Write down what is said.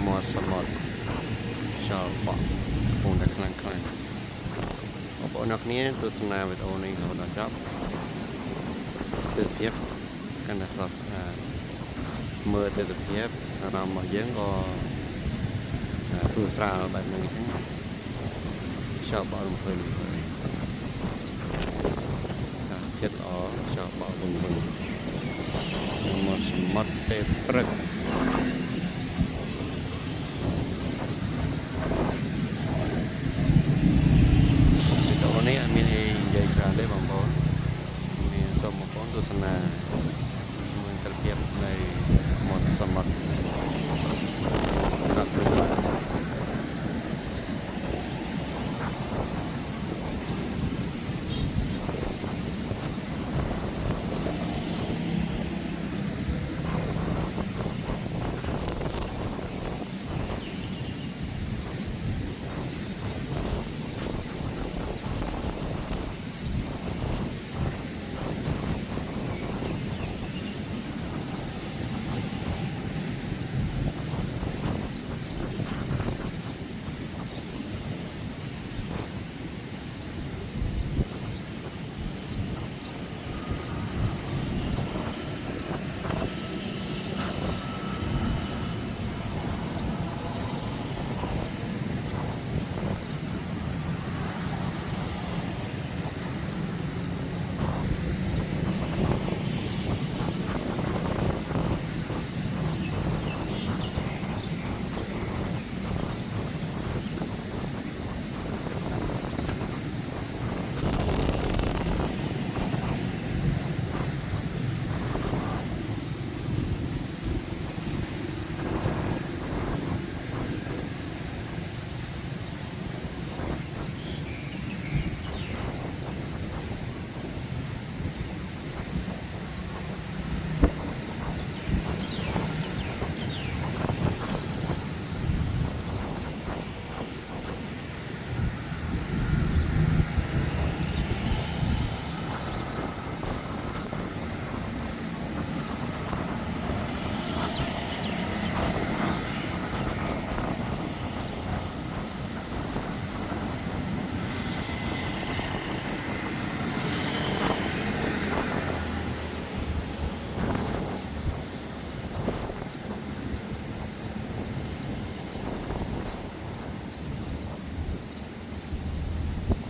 មាត់សមុទ្រខ្យល់បក់កំពុងតែខ្លាំងៗបងប្អូនអ្នកគ្នាទស្សនាវីដេអូនេះរហូតដល់ចប់ទិដ្ឋភាពកាន់តែស្រស់ស្អាតមើលទិដ្ឋភាពអារម្មណ៍របស់យើងក៏ធូរស្រាលបែបហ្នឹងអញ្ចឹងខ្យល់បក់រំភើបចិត្តល្អខ្យល់បក់វឹងវឹងមាត់សមុទ្រពេលព្រឹក